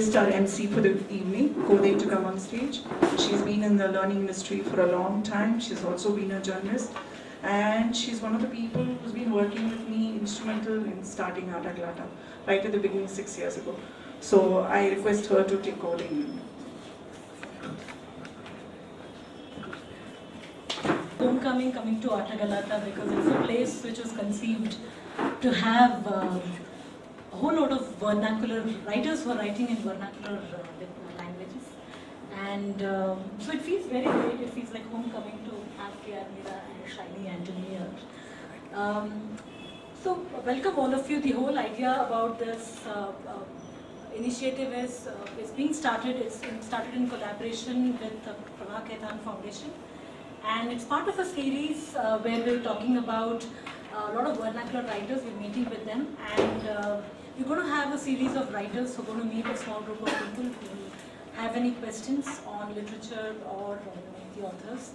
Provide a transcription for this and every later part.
request our MC for the evening, Godet, to come on stage. She's been in the learning industry for a long time. She's also been a journalist. And she's one of the people who's been working with me, instrumental in starting Atta Galatta, right at the beginning 6 years ago. So I request her to take Godet. Homecoming coming to Atta Galatta because it's a place which was conceived to have a whole lot of vernacular writers who are writing in vernacular languages, and so it feels very great. It feels like homecoming to have Meera and Shinie and Meera. So welcome all of you. The whole idea about this initiative is it's being started. It's started in collaboration with the Prabha Foundation. And it's part of a series where we're talking about a lot of vernacular writers. We're meeting with them, and we're going to have a series of writers who are going to meet a small group of people who have any questions on literature or the authors.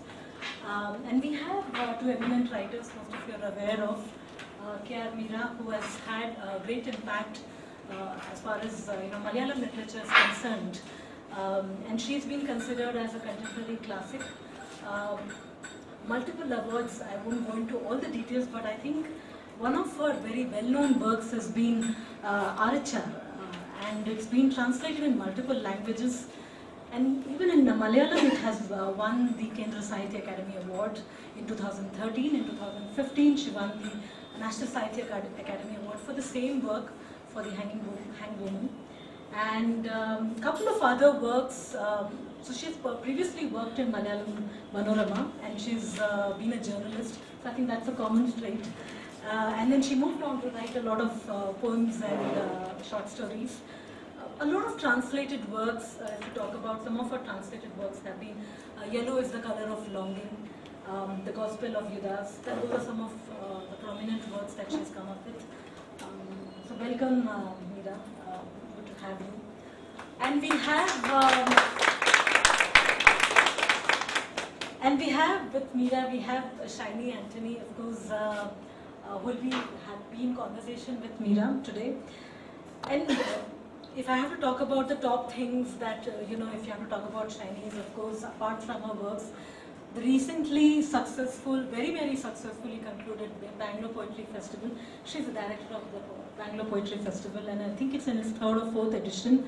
And we have two eminent writers, most of you are aware of, Meera, who has had a great impact as far as Malayalam literature is concerned. And she's been considered as a contemporary classic. Multiple awards, I won't go into all the details, but I think one of her very well-known works has been Atta, and it's been translated in multiple languages, and even in Malayalam it has won the Kendra Sahitya Academy Award in 2013. In 2015 she won the National Sahitya Academy Award for the same work, for the Hanging Woman, and a couple of other works. So she's previously worked in Malayalam Manorama, and she's been a journalist, so I think that's a common trait. And then she moved on to write a lot of poems and short stories. A lot of translated works, if you talk about some of her translated works have been Yellow is the Color of Longing, The Gospel of Judas. Those are some of the prominent works that she's come up with. So welcome, Meera, good to have you. And we have with Meera, we have Shinie Anthony, of course, who will be in conversation with Meera today. And if I have to talk about the top things that, if you have to talk about Shinie's, of course, apart from her works, the recently successful, very, very successfully concluded Bangalore Poetry Festival. She's the director of the Bangalore Poetry Festival, and I think it's in its third or fourth edition.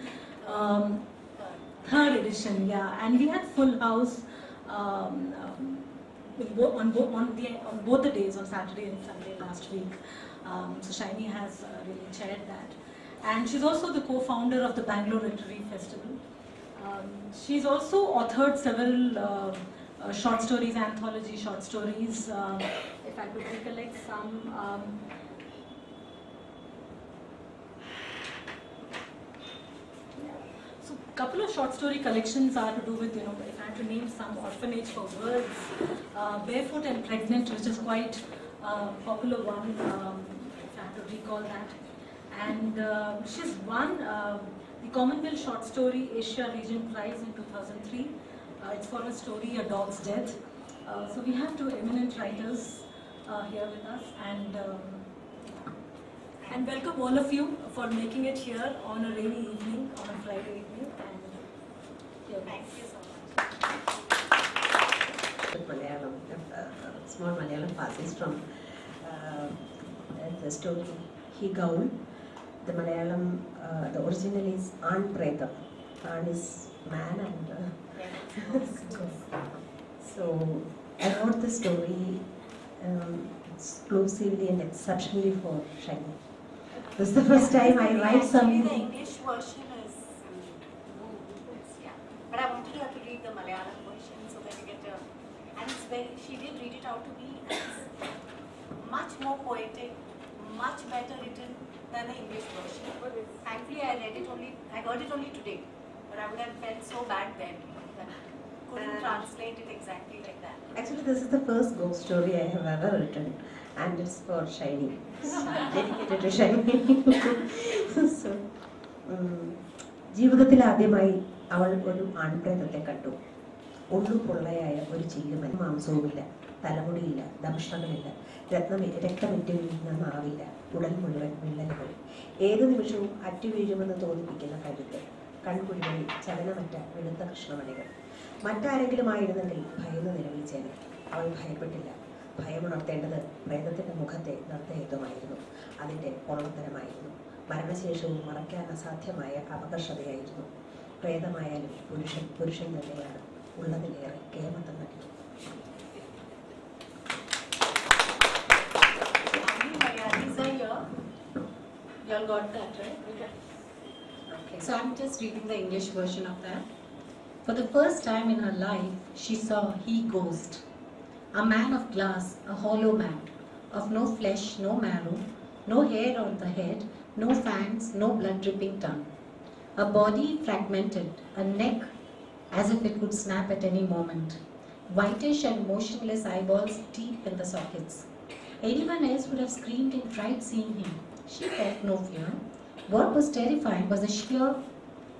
Third edition, yeah. And we had full house on both the days, on Saturday and Sunday last week. So Shinie has really chaired that. And she's also the co-founder of the Bangalore Literary Festival. She's also authored several short stories, anthology short stories. If I could recollect some. So couple of short story collections are to do with, if I had to name some, Orphanage for Words, Barefoot and Pregnant, which is quite a popular one, if I have to recall that. And she's won the Commonwealth Short Story Asia Region Prize in 2003. It's for her story, A Dog's Death. So we have two eminent writers here with us, and welcome all of you for making it here on a rainy evening, on a Friday evening. And thank you so much. Malayalam, small Malayalam passes from the story He Gaul. The Malayalam, the original is An Pretam. An is man and so I wrote the story exclusively and exceptionally for Shinie. This is the first time I write something. The English version is but I wanted her to read the Malayalam version so that we get and it's she did read it out to me. It's much more poetic, much better written than the English version. Thankfully I heard it only today, but I would have felt so bad then that I couldn't translate it exactly like that. Actually, this is the first ghost story I have ever written, and it's for Shinie. Dedicated to Shinie. So, ജീവിതത്തിൽ ആദ്യമായി അവൾ ഒരു ആൺപ്രേതത്തെ കണ്ടു. ഒന്നു പൊള്ളയായ ഒരു ചീലുമൻ, മാംസവുമില്ല, തലമുടിയില്ല, ദംഷ്ടങ്ങളില്ല, രക്തമിറ്റ് വീഴുന്ന നാവില്ല, ഉടൽ മുഴുവൻ വിള്ളലുകൾ, ഏത് നിമിഷവും അറ്റുവീഴുമെന്ന് തോന്നിപ്പിക്കുന്ന കരുത്ത്, കൺകുഴികളിൽ ചലനമറ്റ വെളുത്ത കൃഷ്ണമണികൾ. മറ്റാരെങ്കിലും ആയിരുന്നെങ്കിൽ ഭയന്ന് നിലവിളിച്ചേനെ. അവൾ ഭയപ്പെട്ടില്ല. ഭയമുണർത്തേണ്ടത് പ്രേതത്തിൻ്റെ മുഖത്തെ നർത്തയത്വമായിരുന്നു. അതിൻ്റെ പൊള്ളത്തരമായിരുന്നു. മരണശേഷവും മറയ്ക്കാൻ അസാധ്യമായ അപകർഷതയായിരുന്നു. പ്രേതമായാലും പുരുഷൻ തന്നെയാണ്. ഉള്ളതിലേറെ കേമത്തം നടിക്കും. You all got that, right? Okay. So I'm just reading the English version of that. For the first time in her life, she saw he ghost. A man of glass, a hollow man, of no flesh, no marrow, no hair on the head, no fangs, no blood-dripping tongue. A body fragmented, a neck as if it would snap at any moment. Whitish and motionless eyeballs deep in the sockets. Anyone else would have screamed in fright seeing him. She felt no fear. What was terrifying was the sheer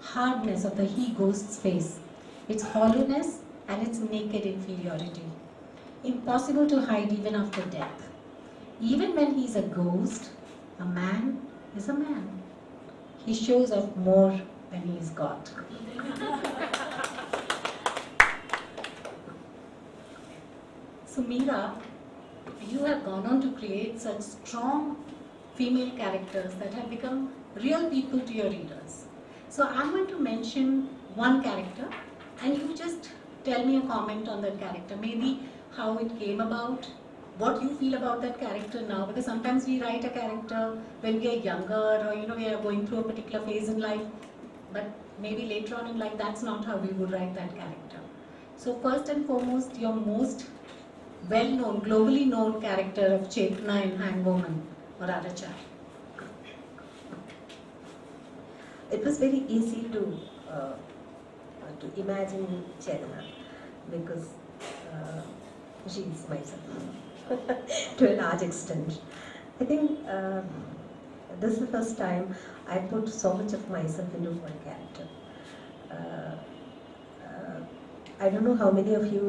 hardness of the he-ghost's face, its hollowness and its naked inferiority. Impossible to hide even after death. Even when he is a ghost, a man is a man. He shows off more when he is got. So Meera, you have gone on to create such strong female characters that have become real people to your readers. So I'm going to mention one character and you just tell me a comment on that character. Maybe how it came about, what you feel about that character now, because sometimes we write a character when we are younger or we are going through a particular phase in life, but maybe later on in life that's not how we would write that character. So first and foremost, your most well-known, globally known character of Chetna in Hangwoman or Atta. It was very easy to imagine Chetna because she is myself to a large extent. I think this is the first time I put so much of myself into one character. I don't know how many of you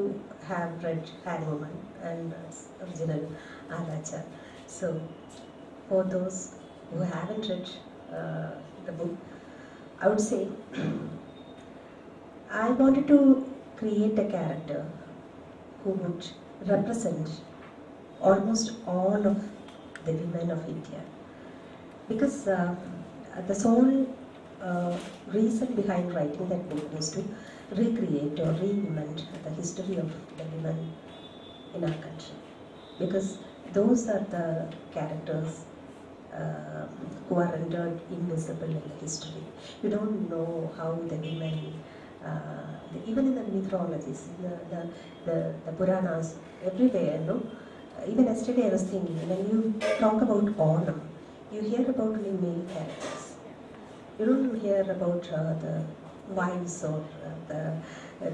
have read Hangwoman and its original Atta. So for those who haven't read the book, I would say I wanted to create a character who would represent almost all of the women of India. Because the sole reason behind writing that book was to recreate or reinvent the history of the women in our country. Because those are the characters who are rendered invisible in the history. You don't know how the women, even in the mythologies, the Puranas, everywhere, no? Even yesterday I was thinking, when you talk about Onam, you hear about only male characters. You don't hear about the wives or the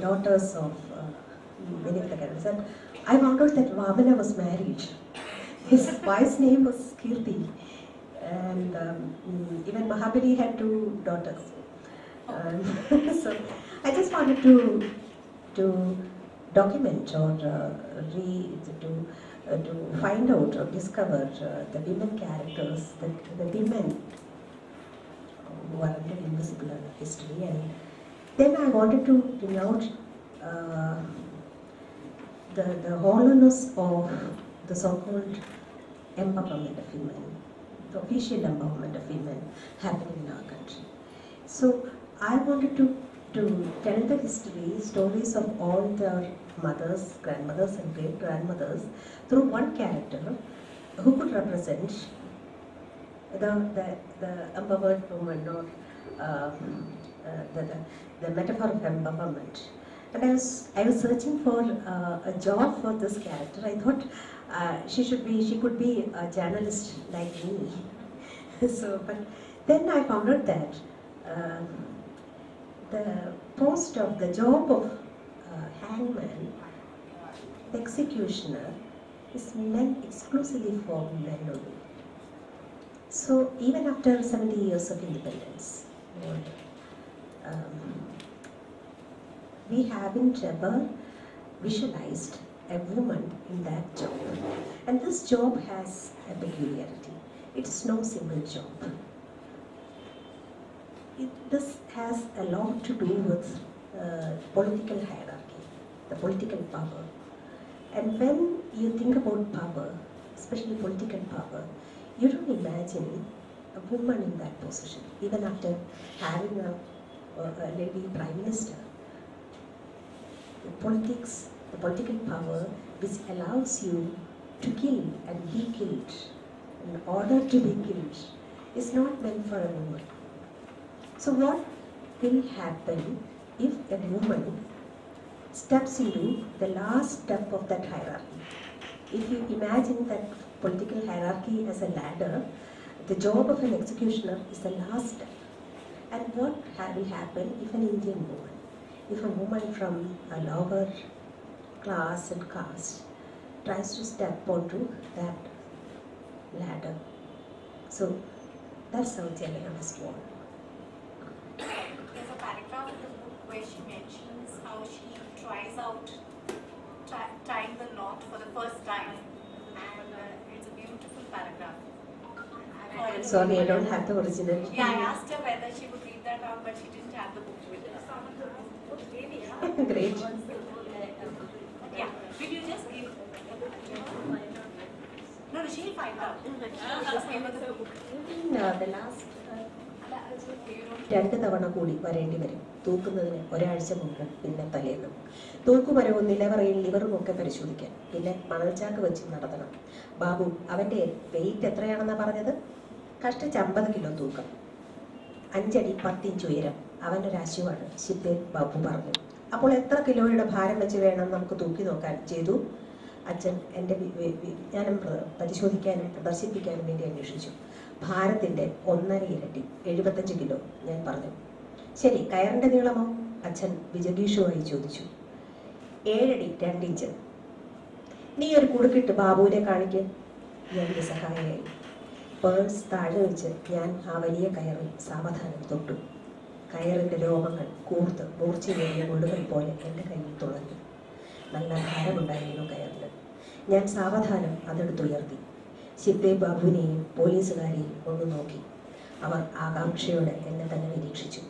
daughters of many of the characters. And I found out that Vamana was married. His wife's name was Kirti. And even Mahabali had 2 daughters. So I just wanted to document or to find out or discover the women characters, the women who are under invisible in history. And then I wanted to bring out the hollowness of the so-called empowerment of women, the official empowerment of women happening in our country. So I wanted to tell the history, stories of all their mothers, grandmothers and great-grandmothers through one character who could represent the empowered woman or the metaphor of empowerment. And I was searching for a job for this character. I thought she could be a journalist like me. So, but then I found out that the post of the job of hangman, the executioner, is meant exclusively for men only. So even after 70 years of independence, we haven't ever visualized a woman in that job. And this job has a peculiarity. It's no single job. This has a lot to do with political hierarchy, the political power. And when you think about power, especially political power, you don't imagine a woman in that position, even after having a lady prime minister. The politics, the political power which allows you to kill and be killed in order to be killed is not meant for a woman. So what will happen if a woman steps into the last step of that hierarchy? If you imagine that political hierarchy as a ladder, the job of an executioner is the last step. And what will happen if an Indian woman, if a woman from a lower class and caste tries to step onto that ladder? So that's how Galatta was born. There's a paragraph in the book where she mentions how she tries out tying the knot for the first time, and it's a beautiful paragraph. I'm sorry, I don't have the original. Yeah, I asked her whether she would read that out, but she didn't have the book with her. Great. Yeah, will you just give? No, she'll find out. Just give her the book. The last രണ്ട് തവണ കൂടി വരേണ്ടി വരും. തൂക്കുന്നതിന് ഒരാഴ്ച മുമ്പ്, പിന്നെ തലേന്നും. തൂക്കുമരവും നിലവറയും ലിവറും ഒക്കെ പരിശോധിക്കാൻ, പിന്നെ മണൽച്ചാക്ക് വെച്ച് നടത്തണം. ബാബു, അവൻ്റെ വെയിറ്റ് എത്രയാണെന്നാ പറഞ്ഞത്? കഷ്ടിച്ച് 50 കിലോ തൂക്കം, 5 അടി 10 ഇഞ്ച് ഉയരം. അവൻ്റെ ഒരു അശുവാണ്, ശിദ്ദേ ബാബു പറഞ്ഞു. അപ്പോൾ എത്ര കിലോയുടെ ഭാരം വെച്ച് വേണം നമുക്ക് തൂക്കി നോക്കാൻ? ചെയ്തു. അച്ഛൻ എൻ്റെ വിജ്ഞാനം പരിശോധിക്കാനും പ്രദർശിപ്പിക്കാനും വേണ്ടി അന്വേഷിച്ചു. ഭാരത്തിൻ്റെ 1.5 ഇരട്ടി, 75 കിലോ. ഞാൻ പറഞ്ഞു. ശരി, കയറിൻ്റെ നീളമോ? അച്ഛൻ വിജഗീഷുവായി ചോദിച്ചു. 7 അടി 2 ഇഞ്ച്. നീ ഒരു കുടുക്കിട്ട് ബാബുവിനെ കാണിക്ക്. ഞാൻ നിസ്സഹായയായി. പേഴ്സ് താഴെ വെച്ച് ഞാൻ ആ വലിയ കയറിൽ സാവധാനം തൊട്ടു. കയറിൻ്റെ രോമങ്ങൾ കൂർത്ത് മൂർച്ചയേറിയ മുള്ളുകൾ പോലെ എൻ്റെ കയ്യിൽ തുളഞ്ഞു. നല്ല ഭാരമുണ്ടായിരുന്നു കയറിന്. ഞാൻ സാവധാനം അതെടുത്തുയർത്തി. ശിദ്ദേ ബാബുവിനെയും പോലീസുകാരെയും ഒന്ന് നോക്കി. അവർ ആകാംക്ഷയോടെ എന്നെ തന്നെ നിരീക്ഷിച്ചു.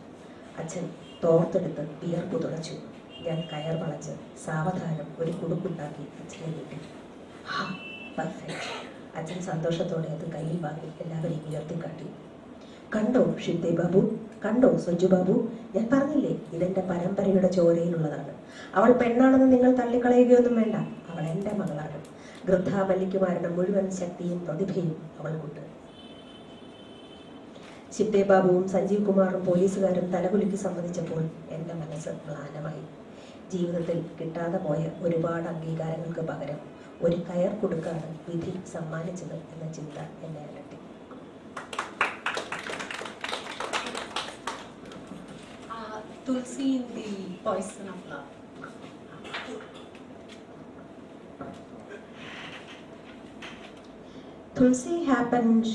അച്ഛൻ തോർത്തെടുത്ത് വിയർപ്പ് തുടച്ചു. ഞാൻ കയർ വളച്ച് സാവധാനം ഒരു കുടുക്കുണ്ടാക്കി അച്ഛനെ നീട്ടി. ഹാ, പെർഫെക്റ്റ്. അച്ഛൻ സന്തോഷത്തോടെ അത് കയ്യിൽ വാങ്ങി എല്ലാവരെയും ഉയർത്തിക്കാട്ടി. കണ്ടോ ഷിദ്ദേ ബാബു, കണ്ടോ സഞ്ജു ബാബു, ഞാൻ പറഞ്ഞില്ലേ ഇതെൻ്റെ പരമ്പരയുടെ ചോരയിലുള്ളതാണ്. അവൾ പെണ്ണാണെന്ന് നിങ്ങൾ തള്ളിക്കളയുകയൊന്നും വേണ്ട. അവൾ എൻ്റെ മകളാണ്. ഗൃദ്ധാമല്ലിക്കുമാരുടെ മുഴുവൻ ശക്തിയും പ്രതിഭയും അവൾക്കുണ്ട്. ഷിദ്ദേ ബാബുവും സഞ്ജീവ് കുമാറും പോലീസുകാരും തലകുലുക്കി സമ്മതിച്ചപ്പോൾ എൻ്റെ മനസ്സ് മ്ലാനമായി. ജീവിതത്തിൽ കിട്ടാതെ പോയ ഒരുപാട് അംഗീകാരങ്ങൾക്ക് പകരം ഒരു കയർ കൊടുക്കാണ് വിധി സമ്മാനിച്ചത് എന്ന ചിന്ത എന്നെ അലട്ടി. Tulsi in the Poison of Love. Tulsi happened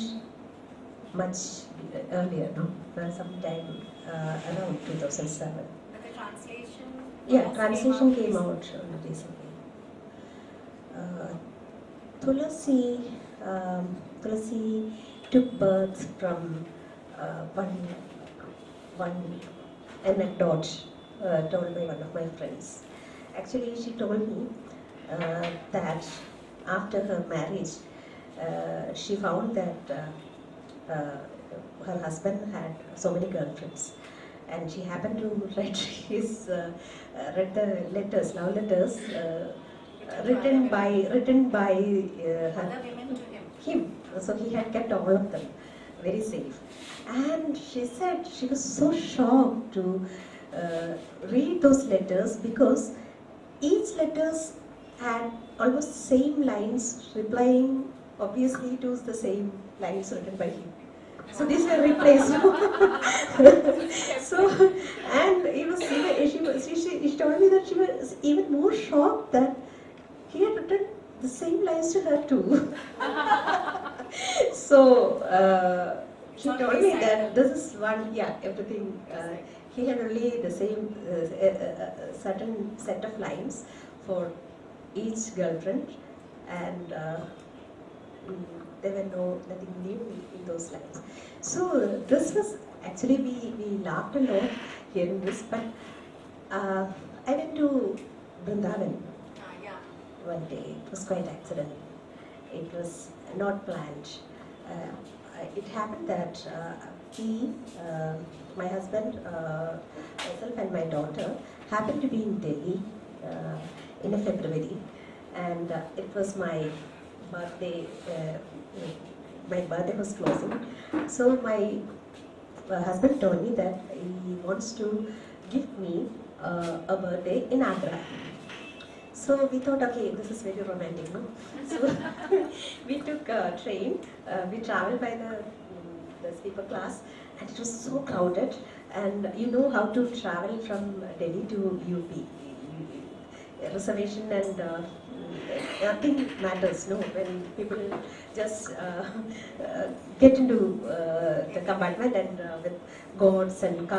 much earlier, no? Sometime around 2007. But the translation. Yeah, translation came out recently. Tulsi took birth from one anecdote told by one of my friends. Actually, she told me that after her marriage, she found that her husband had so many girlfriends, and she happened to read the letters, love letters, written by Other women to him. So he had kept all of them very safe. And she said she was so shocked to read those letters because each letters had almost same lines replying. Obviously, it was the same lines written by him. So these were replaced. So, and it was she told me that she was even more shocked that he had written the same lines to her too. So she told me that this is one, everything. He had only the same certain set of lines for each girlfriend, and there were nothing new in those lines. So this was actually we laughed a lot hearing this, but I went to Vrindavan Yeah. one day. It was quite accident. It was not planned. It happened that my husband, myself and my daughter happened to be in Delhi in a February, and it was my birthday. My birthday was closing, so my husband told me that he wants to give me a birthday in Agra. So we thought, okay, this is very romantic, no? So we took a train. We traveled by the sleeper class, and it was so crowded. And you know how to travel from Delhi to UP. Reservation and nothing matters, no? When people just get into the compartment and with goats and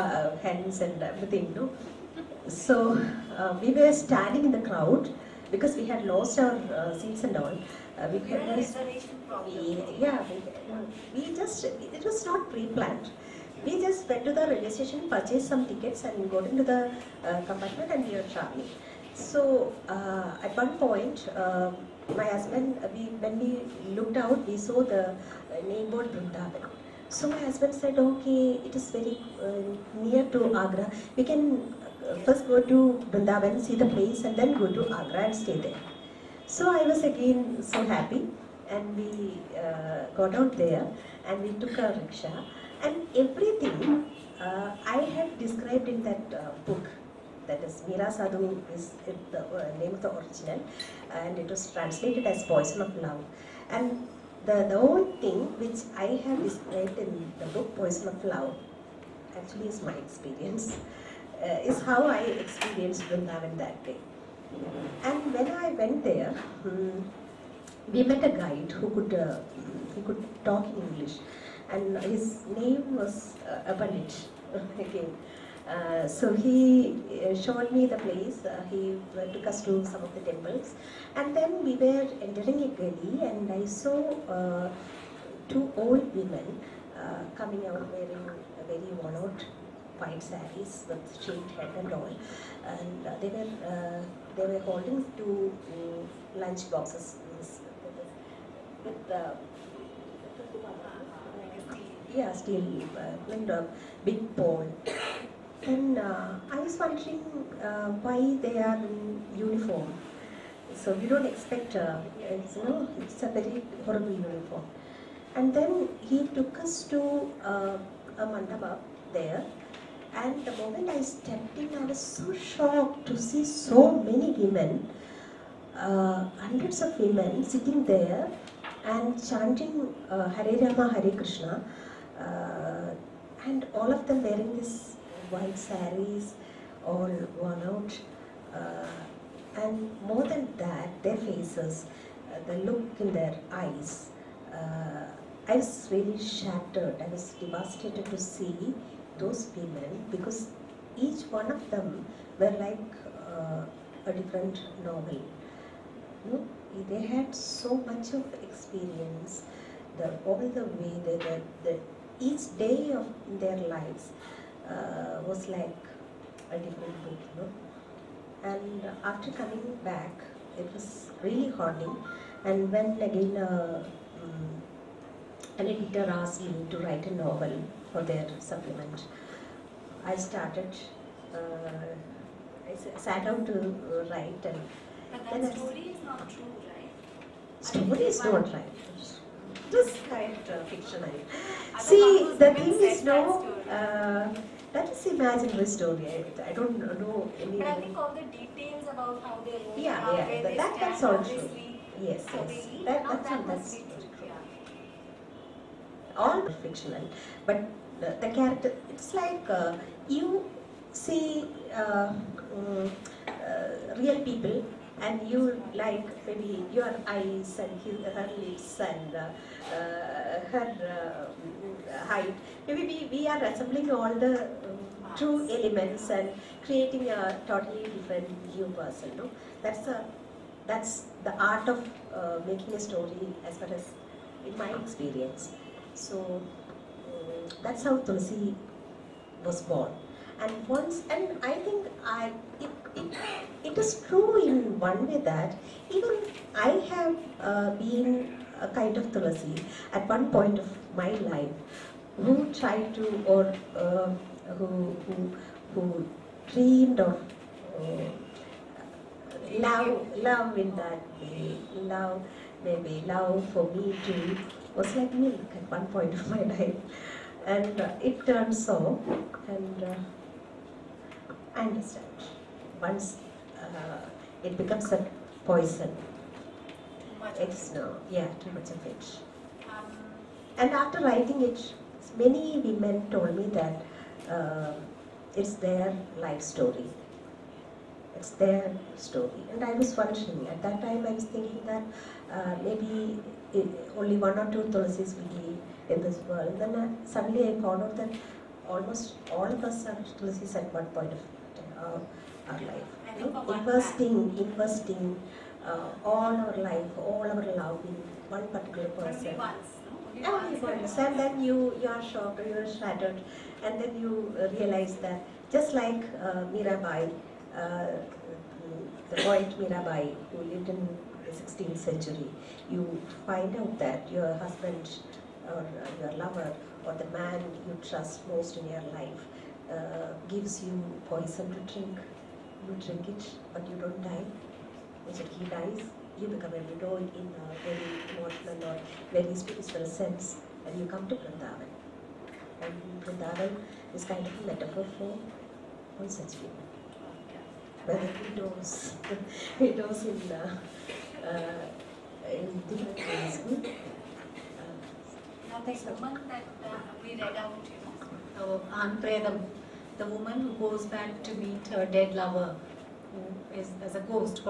hens and everything, no? So we were standing in the crowd because we had lost our seats and all. We You had a had reservation problem. yeah, we just, it was not pre-planned. We just went to the railway station, purchased some tickets, and got into the compartment, and we were traveling. So at one point, my husband, when we looked out, we saw the name board Vrindavan. So my husband said, okay, it is very near to Agra. We can first go to Vrindavan, see the place, and then go to Agra and stay there. So I was again so happy, and we got out there, and we took a rickshaw, and everything I had described in that book. That is Meera Sadhu is the name of the original, and it was translated as Poison of Love. And the whole thing which I have described in the book Poison of Love actually is my experience, is how I experienced Vrindavan that day. And when I went there, we met a guide who could talk in English, and his name was a Pandit again. So he showed me the place. He took us to some of the temples, and then we were entering a gully, and I saw two old women coming out wearing a very worn-out white sarees with shaved head and all, and they were holding two lunch boxes with steel and a big bowl. And I was wondering why they are in uniform. So we don't expect, it's a very horrible uniform. And then he took us to a mandapa there. And the moment I stepped in, I was so shocked to see so many women, hundreds of women sitting there and chanting Hare Rama, Hare Krishna, and all of them wearing this white sarees, all worn out, and more than that, their faces, the look in their eyes. I was really shattered. I was devastated to see those women, because each one of them were like a different novel. No? They had so much of experience. All the way each day of their lives was like a different book, no? And after coming back, it was really haunting. And when again an editor asked me to write a novel for their supplement, I started. I sat down to write, and But then that story is not true, right? story is not right. Just kind fictional. Other See, couples the even thing said is, that no, story. that is imaginary story. I don't know any. But I think all the details about how they roam Yeah, around, yeah, where they stand, that's all how they true. sleep, Yes, how they yes. eat, That's must be true. true. Yeah. All fictional, but the character, it's like you see real people, and you like maybe your eyes and her lips and her height. Maybe we are assembling all the true elements and creating a totally different new person. No, that's the art of making a story, as far as in my experience. So that's how Tulsi was born. And once, and I think it is true in one way that even I have been a kind of Tulasi at one point of my life who tried to, or who dreamed of love in that way, love for me too was like milk at one point of my life, and it turned so, and I understand. Once it becomes a poison, it's no, yeah, too much of it. And after writing it, many women told me that it's their life story. It's their story. And I was wondering, at that time I was thinking that maybe only one or two Tulasis will be in this world. Then suddenly I found out that almost all of us are Tulasis at one point of our life. You know, investing all our life, all our love in one particular person. Only once. And then you are shocked or you are shattered, and then you realize that just like Meera, the poet Meera, who lived in the 16th century, you find out that your husband or your lover or the man you trust most in your life gives you poison to drink. You drink it, but you don't die. Instead, he dies. You become a widow in a very emotional or very spiritual sense, and you come to Vrindavan. And Vrindavan is kind of a metaphor for all such people. Whether widows in different ways. Now the woman that we read out, Anpredam, the woman who goes back to meet her dead lover, who is as a ghost.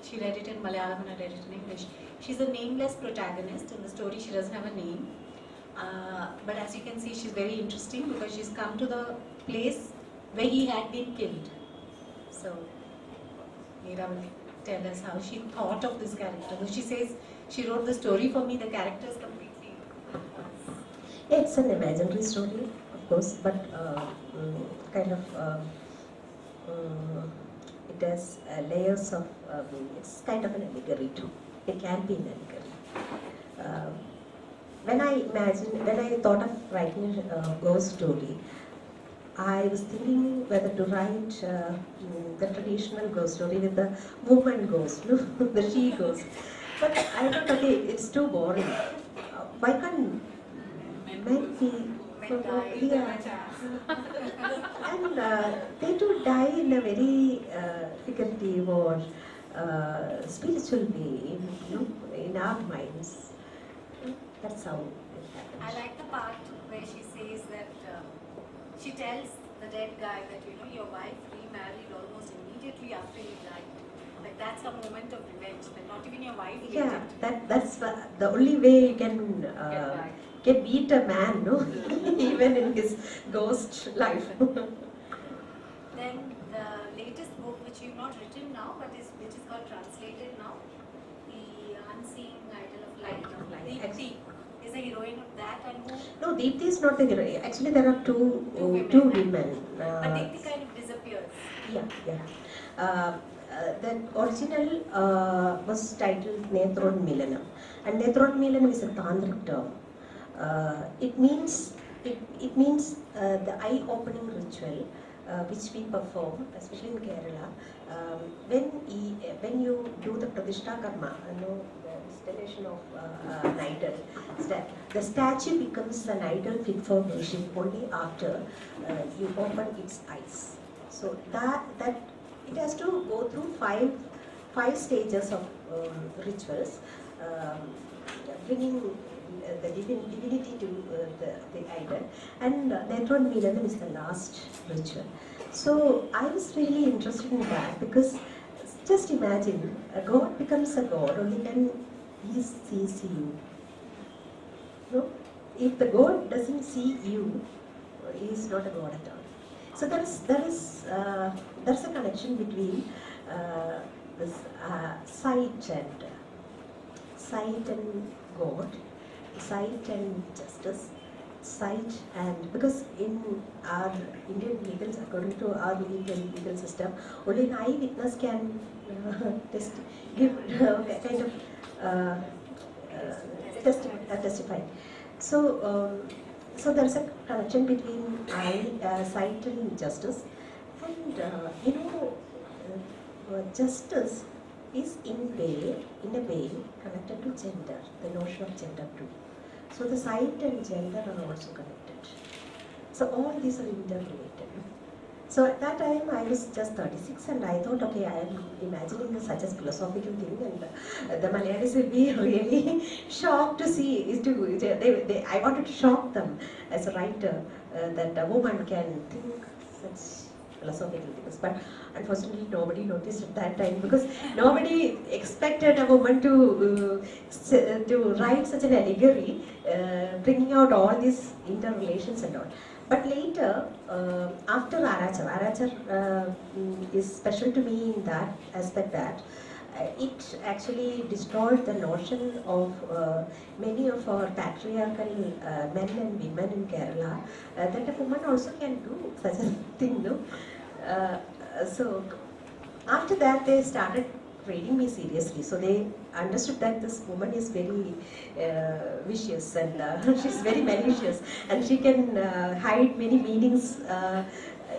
She read it in Malayalam and I read it in English. She's a nameless protagonist in the story. She doesn't have a name, but as you can see, she's very interesting because she's come to the place where he had been killed. So Meera will tell us how she thought of this character. Though she says she wrote the story for me, the character is completely. It's an imaginary story, of course, but kind of. It has layers of, it's kind of an allegory too. It can be an allegory. When I thought of writing a ghost story, I was thinking whether to write the traditional ghost story with the woman ghost, no? The she ghost. But I thought, okay, it's too boring. Why can't men be? And they do die in a very figurative or spiritual way in our minds. That's how it happens. I like the part where she says that she tells the dead guy that your wife remarried almost immediately after you died. Like that's a moment of revenge. That not even your wife. Yeah, that's the only way you can beat a man, no? Even in his ghost life. Then the latest book, which you've not written now, but which is got translated now, The Unseen Idol of Light. Deepti is a heroine of that, and who? No, Deepti is not the heroine. Actually, there are two women. But Deepti kind of disappears. Yeah. The original was titled Netron Milanam, and Netron Milanam is a tantric term. It means the eye-opening ritual which we perform, especially in Kerala, when you do the Pradishta Karma, the installation of an idol. The statue becomes an idol fit for worship only after you open its eyes. So that it has to go through five stages of rituals, bringing the divinity to the idol, and Netron Milanam is the last ritual. So I was really interested in that because just imagine a god becomes a god only when he sees you. No? If the god doesn't see you, he is not a god at all. So there's a connection between this sight and God, sight and justice, sight, and because in our Indian according to our legal system, only an eyewitness can give kind of uh, testify. So, so there's a connection between sight and justice, and justice is in a way connected to gender, the notion of gender too. So the sight and gender are also connected. So all these are interrelated. So at that time I was just 36 and I thought, okay, I am imagining such a philosophical thing, and the Malayalis will be really shocked to see. I wanted to shock them as a writer that a woman can think such philosophical things. But unfortunately nobody noticed at that time, because nobody expected a woman to write such an allegory, bringing out all these interrelations and all. But later, after Arachar is special to me in that aspect that it actually destroyed the notion of many of our patriarchal men and women in Kerala, that a woman also can do such a thing, no? So after that they started reading me seriously, so they understood that this woman is very vicious, and she's very malicious, and she can hide many meanings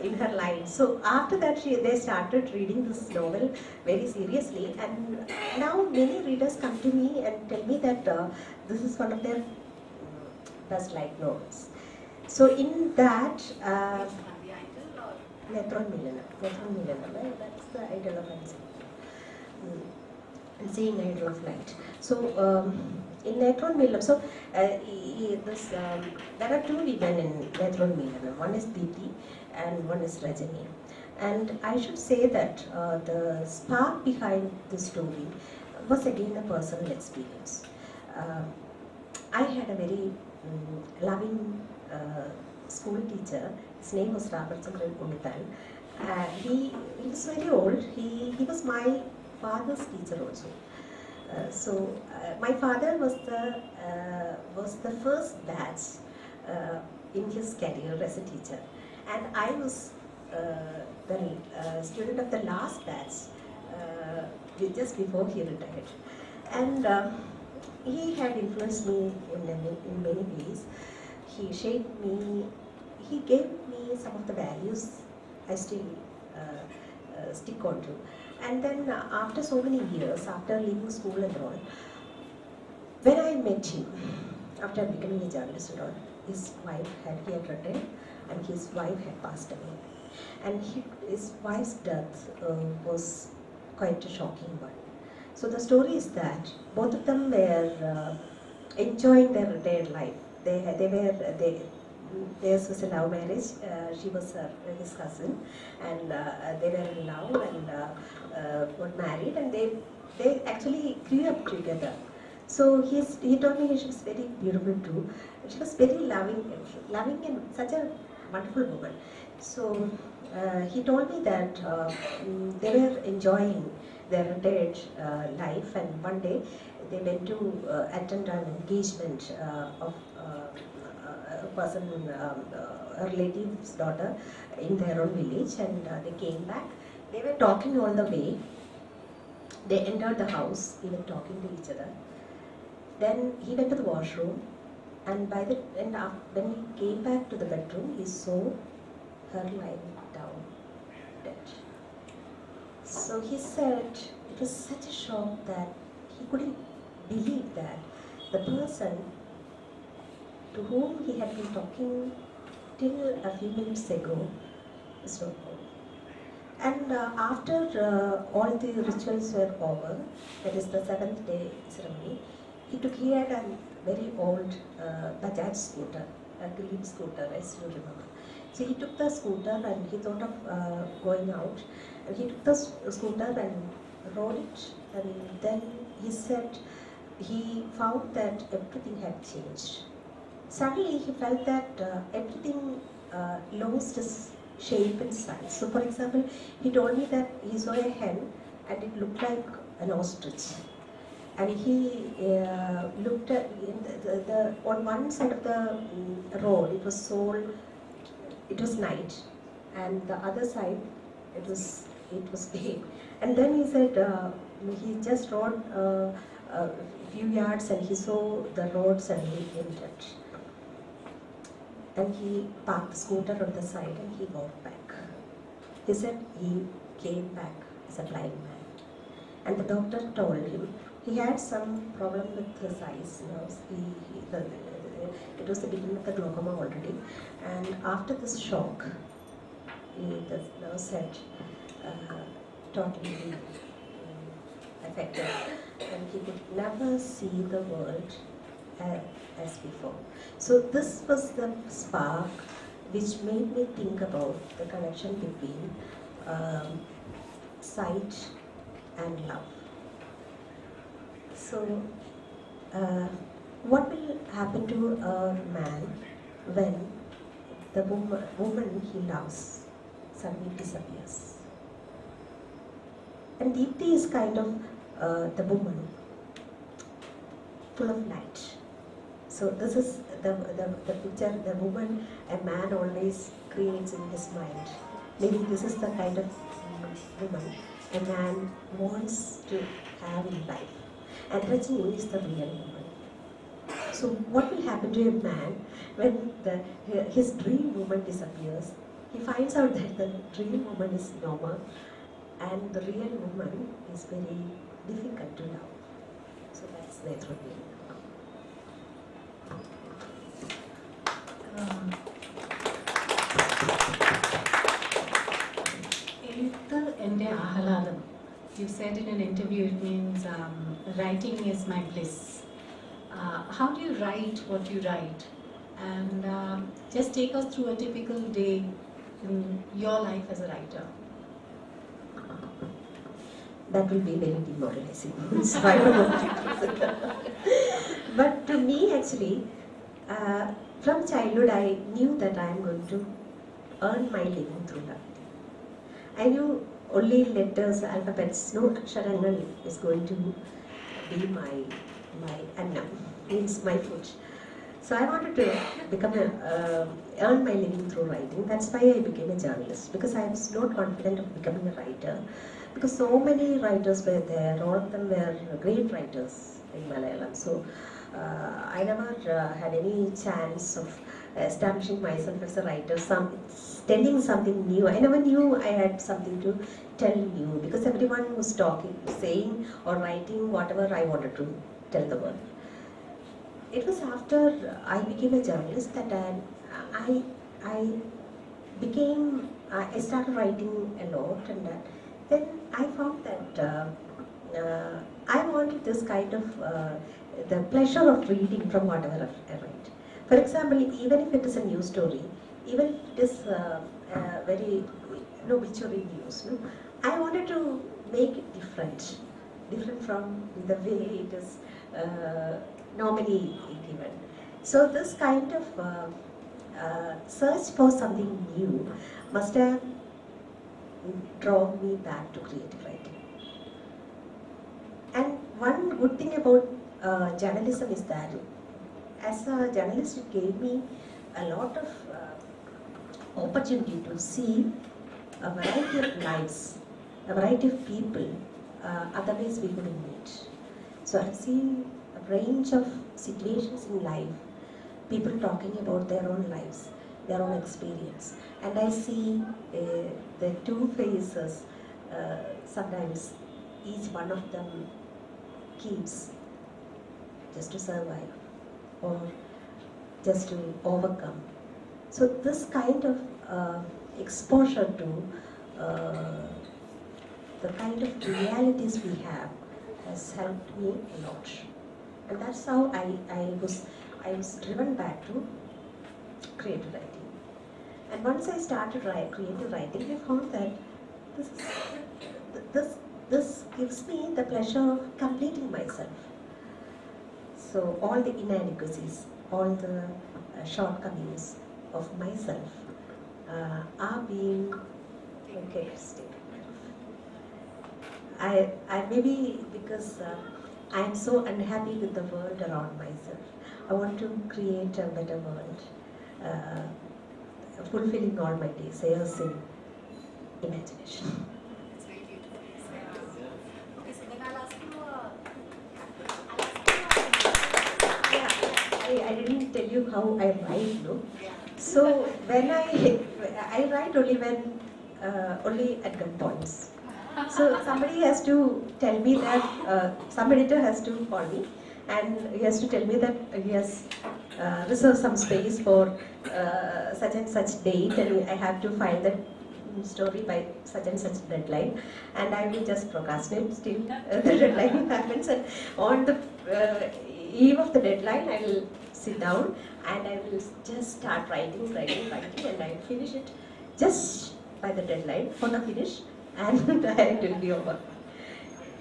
in her lines. So after that they started reading this novel very seriously, and now many readers come to me and tell me that this is one of their best liked novels. So in that Netron Milana, that's the idol of Ansi. Seeing idol of light. So in Netron Milana, so there are two women in Netron Milana. One is Diti and one is Rajani. And I should say that the spark behind the story was again a personal experience. I had a very loving school teacher. His name was Robert Chandran Kumitan. He was very old. He was my father's teacher also. My father was the first batch in his career as a teacher, and I was the student of the last batch just before he retired. And he had influenced me in many ways. He shaped me. He gave me some of the values I still stick on to. And then after so many years, after leaving school and all, when I met him, after becoming a journalist and all, his wife had retired and his wife had passed away. And his wife's death was quite a shocking one. So the story is that both of them were enjoying their retired life. Theirs was a love marriage. She was his cousin, and they were in love and got married, and they actually grew up together. So he told me she was very beautiful too. She was very loving and such a wonderful woman. So he told me that they were enjoying their retired life, and one day they went to attend an engagement of a person, a relative's daughter, in their own village, and they came back. They were talking all the way. They entered the house, they were talking to each other. Then he went to the washroom, and when he came back to the bedroom, he saw her lying down dead. So he said it was such a shock that he couldn't believe that the person to whom he had been talking till a few minutes ago is not home. And after all the rituals were over, that is the 7th day ceremony, he had a very old Bajaj scooter, a green scooter, I still remember. So he took the scooter and he thought of going out. And he took the scooter and rode it, and then he said he found that everything had changed. Suddenly he felt that everything lost its shape and size. So for example, he told me that he saw a hen and it looked like an ostrich. and he looked at the on one side of the road it was sold, it was night, and the other side it was day. And then he said he just rode a few yards and he saw the road suddenly ended. And he parked the scooter on the side and he walked back. He said he came back as a blind man. And the doctor told him he had some problem with his eyes. You know, it was the beginning of the glaucoma already. And after this shock, the nurse said totally affected, and he could never see the world as before. So this was the spark which made me think about the connection between sight and love. So what will happen to a man when the woman he loves suddenly disappears? And Deepthi is kind of the woman full of light. So this is the picture, the woman a man always creates in his mind. Maybe this is the kind of woman a man wants to have in life. And Rajini is the real woman. So what will happen to a man when his dream woman disappears? He finds out that the dream woman is normal and the real woman is very difficult to love. So that's the truth. You said in an interview it means writing is my bliss. How do you write what you write? And just take us through a typical day in your life as a writer. That will be very demoralizing. So I don't know. But to me, actually, from childhood, I knew that I am going to earn my living through writing. I knew only letters, alphabets, no aksharangal is going to be my annam, means my food. So I wanted to earn my living through writing. That's why I became a journalist, because I was not confident of becoming a writer. Because so many writers were there, all of them were great writers in Malayalam. So I never had any chance of establishing myself as a writer, telling something new. I never knew I had something to tell new, because everyone was talking, saying or writing whatever I wanted to tell the world. It was after I became a journalist that I started writing a lot, and then I found that I wanted this kind of the pleasure of reading from whatever I write. For example, even if it is a news story, even if it is very obituary news, I wanted to make it different from the way it is normally given. So this kind of search for something new must have drawn me back to creative writing. And one good thing about journalism is that as a journalist it gave me a lot of opportunity to see a variety of lives, a variety of people, otherwise we couldn't meet. So I've seen a range of situations in life, people talking about their own lives, their own experience. And I see the two phases, sometimes each one of them keeps just to survive or just to overcome. So this kind of exposure to the kind of realities we have has helped me a lot. And that's how I was driven back to creative writing. And once I started creative writing, I found that this gives me the pleasure of completing myself. So all the inadequacies, all the shortcomings of myself are being taken care of. I maybe because I am so unhappy with the world around myself. I want to create a better world, fulfilling all my desires in imagination. It's very beautiful. Okay, so then I'll ask you Yeah, I didn't tell you how I write, no? yeah. So when I write only when only at gunpoints. So somebody has to tell me that some editor has to call me, and he has to tell me that he has reserved some space for such and such date, and I have to find that story by such and such deadline, and I will just procrastinate till the deadline happens, and on the eve of the deadline I will sit down and I will just start writing, and I will finish it just by the deadline for the finish, and it will be over.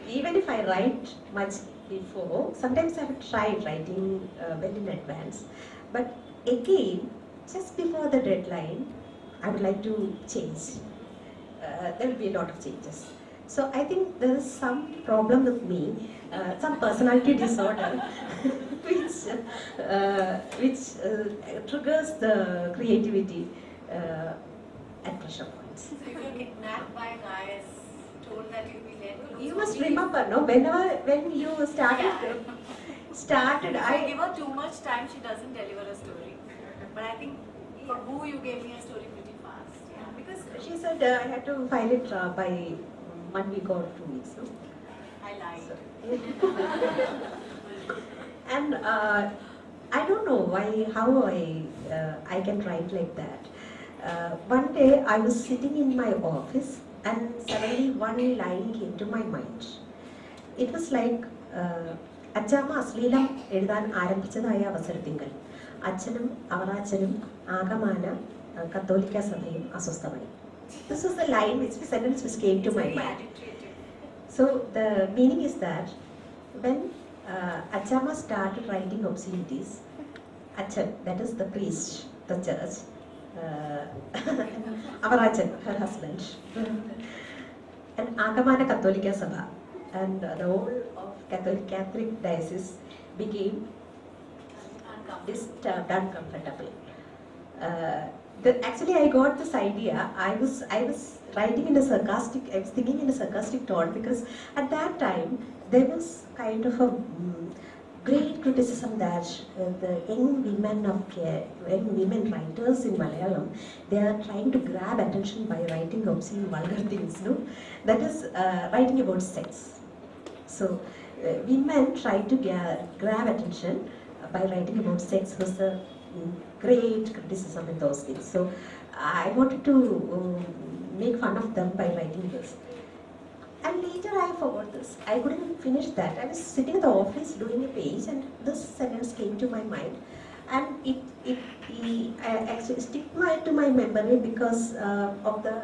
Even if I write much before, sometimes I have tried writing well in advance, but again, just before the deadline, I would like to change. There will be a lot of changes. So I think there is some problem with me, some personality disorder, which triggers the creativity at pressure points. So if you're kidnapped by a guy, is told that you'll be led to. You must remember, no? When you started, If I I give her too much time, she doesn't deliver a story. But I think for Boo, you gave me a story pretty fast. Yeah, because she said I had to file it by 1 week or 2 weeks. No? I lied. And I don't know how I can write like that. One day I was sitting in my office and suddenly one line came to my mind. It was like Achamma അശ്ലീലം എഴുതാൻ ആരംഭിച്ചതായ അവസരത്തിങ്കൽ അച്ഛനും അവറാച്ചനും ആകമാന കത്തോലിക്ക സഭയും അസ്വസ്ഥമായി. This was the line, sentence which came to my mind. So the meaning is that when Achama started writing obscenities, Achan, that is the priest, the church, Avarachan, her husband, and Agamana Katholika Sabha, and the whole of Catholic diocese became disturbed, uncomfortable. Actually, I got this idea. I was writing in a sarcastic. I was thinking in a sarcastic tone because at that time there was kind of a great criticism that the young women writers in Malayalam, they are trying to grab attention by writing obscene, vulgar things. No, that is writing about sex. So women try to grab attention by writing about sex was a great criticism in those days. So I wanted to make fun of them by writing this. And later I forgot this. I couldn't finish that. I was sitting in the office doing a page and this sentence came to my mind. And it actually stick to my memory because of the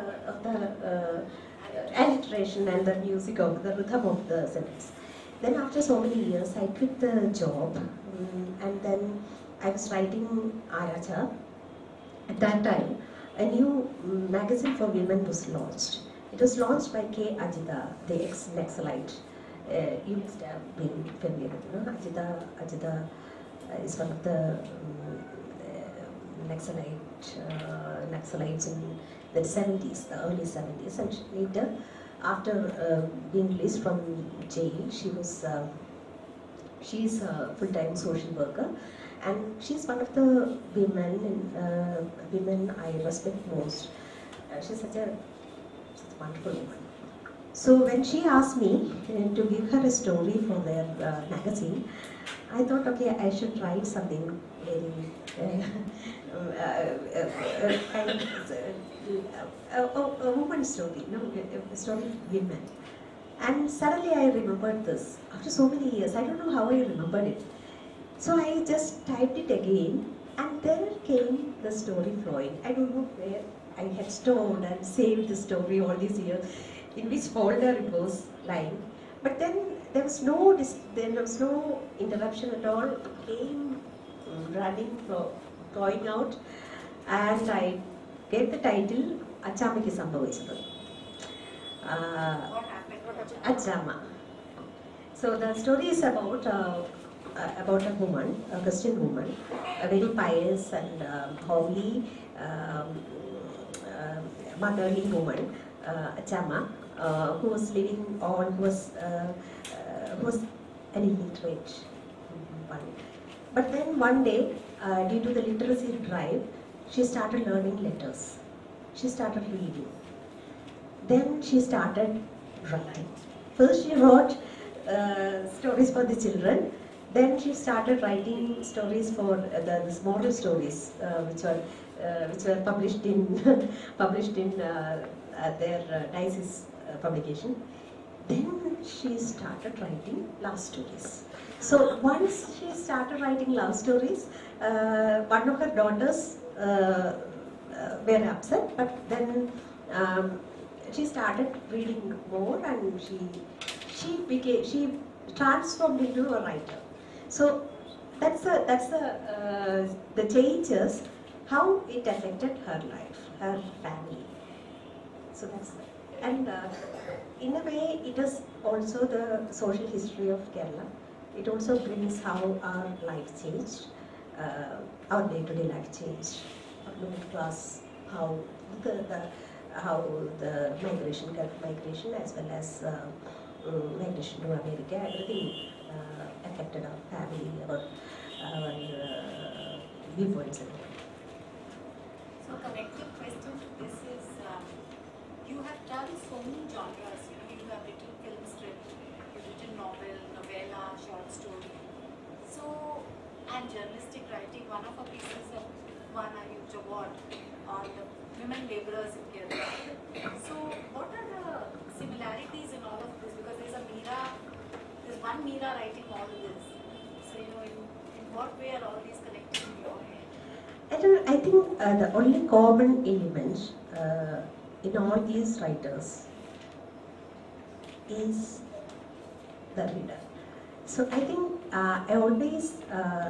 alliteration and the music of the rhythm of the sentence. Then after so many years, I quit the job and then I was writing Aracha. At that time, a new magazine for women was launched. It was launched by K. Ajita, the ex-Naxalite. You must have been familiar with her. Ajita is one of the Naxalites in the 70s, the early 70s. And later, after being released from jail, she's a full-time social worker. And she's one of the women I respect most. She's such a wonderful woman. So when she asked me to give her a story for their magazine, I thought, okay, I should write something very a woman's story, a story of women. And suddenly I remembered this. After so many years, I don't know how I remembered it. So I just typed it again, and there came the story flowing. I don't know where I had stored and saved the story all these years, in which folder it was lying. But then there was no interruption at all. It came running, going out, and I gave the title Achamaki Sambhavichathu. What happened? Achama. So the story is about a woman, a Christian woman, a very pious and holy, motherly woman, Chama, who was living on, who was an illiterate one. But then one day, due to the literacy drive, she started learning letters. She started reading. Then she started writing. First she wrote stories for the children. Then she started writing stories for the moral stories, which were published in their diocese publication. Then she started writing love stories. So once she started writing love stories, one of her daughters were upset, but then she started reading more, and she transformed into a writer. So that's the changes, how it affected her life, her family. So that's and in a way it is also the social history of Kerala. It also brings how our life changed, our day-to-day life changed, our middle class, how the migration as well as migration to America, everything affected our family, our viewpoints. So connected question to this is, you have done so many genres. You have written film script, you've written novel, novella, short story. So, and journalistic writing, one of our pieces of won a huge award on the women laborers in Kerala. So, what are the similarities in all of this? Because there's one Meera writing all of this. So, in what way are all these connected in your head? I think the only common element in all these writers is the reader. So I think I always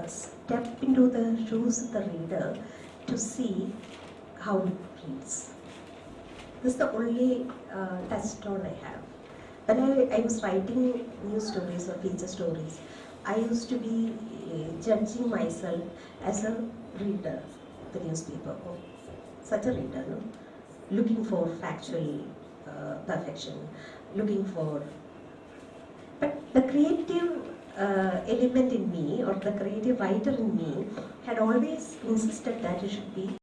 step into the shoes of the reader to see how it reads. This is the only touchstone I have. When I was writing news stories or feature stories, I used to be judging myself as a reader of the newspaper, or such a reader, no? Looking for factual perfection, looking for. But the creative element in me, or the creative writer in me, had always insisted that it should give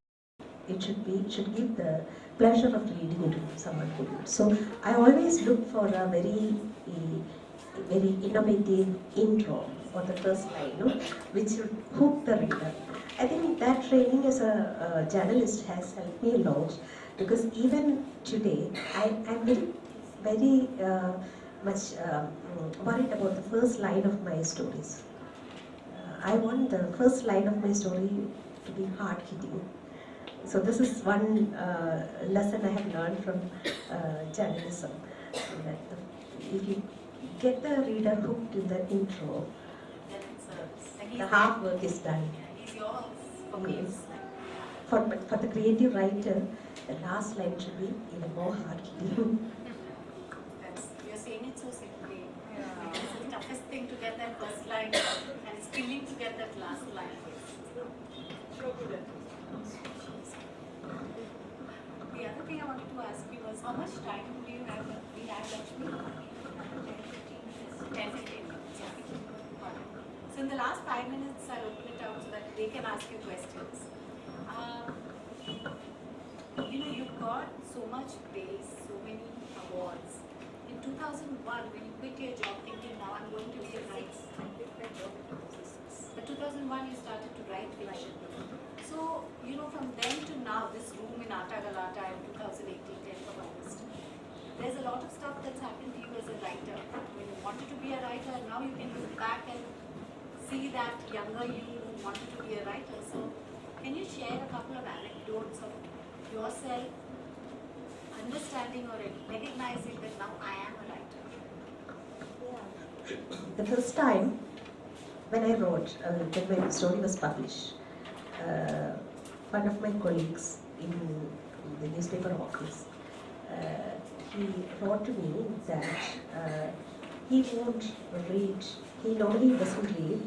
the pleasure of reading to someone who reads. So I always look for a very innovative intro or the first line, no, which should hook the reader. I think that training as a journalist has helped me a lot, because even today I'm very much worried about the first line of my stories. I want the first line of my story to be hard-hitting. So this is one lesson I have learned from journalism, that if you get the reader hooked in the intro, the hard work is done. He's yours for Yes. me. For the creative writer, the last line should be even more hard-hitting. You're saying it so simply. It's the toughest thing to get that first line, and it's killing to get that last line. The other thing I wanted to ask you was, how much time do you have? We have Lakshmi? 10-15 minutes. Yeah. So in the last 5 minutes, I'll open it out so that they can ask you questions. You've got so much praise, so many awards. In 2001, when you quit your job thinking, now I'm going to be a writer. But 2001, you started to write fiction. So, from then to now, this room in Atta Galatta in 2018, 10th of August, there's a lot of stuff that's happened to you as a writer. When you wanted to be a writer, now you can look back and see that younger you who wanted to be a writer. So, can you share a couple of anecdotes of yourself understanding or recognizing that now I am a writer? Yeah. The first time when I wrote, when my story was published, one of my colleagues in the newspaper office, he wrote to me that he won't read, he normally doesn't read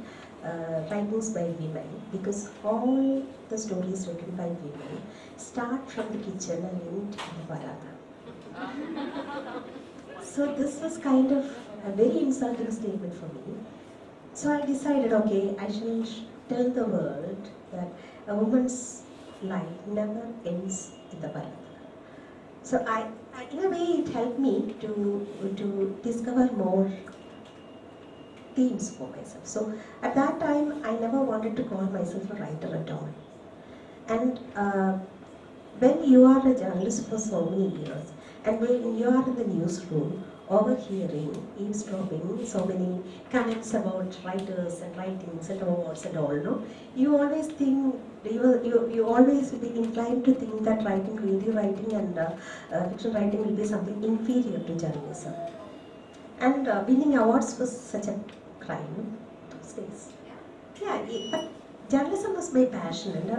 writings by women because all the stories written by women start from the kitchen and end in the Galatta. So this was kind of a very insulting statement for me. So I decided, okay, I shall tell the world that a woman's life never ends in the Galatta. So in a way, it helped me to discover more themes for myself. So at that time, I never wanted to call myself a writer at all. And when you are a journalist for so many years, and when you are in the newsroom, overhearing, eavesdropping, so many comments about writers and writings and awards and all, no? You always think, you always be inclined to think that writing, creative writing and fiction writing will be something inferior to journalism. And winning awards was such a crime those days. Yeah, but journalism was my passion, and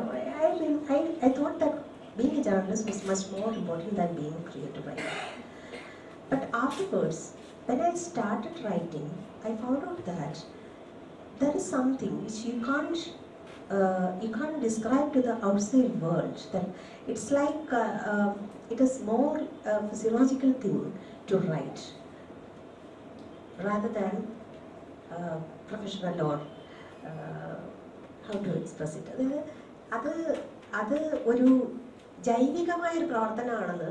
I thought that being a journalist was much more important than being a creative writer. But afterwards, when I started writing, I found out that there is something which you can't describe to the outside world. That it's like it is more a physiological thing to write rather than professional or how to express it. അത് ഒരു ജൈവികമായ ഒരു പ്രവർത്തനമാണെന്ന്.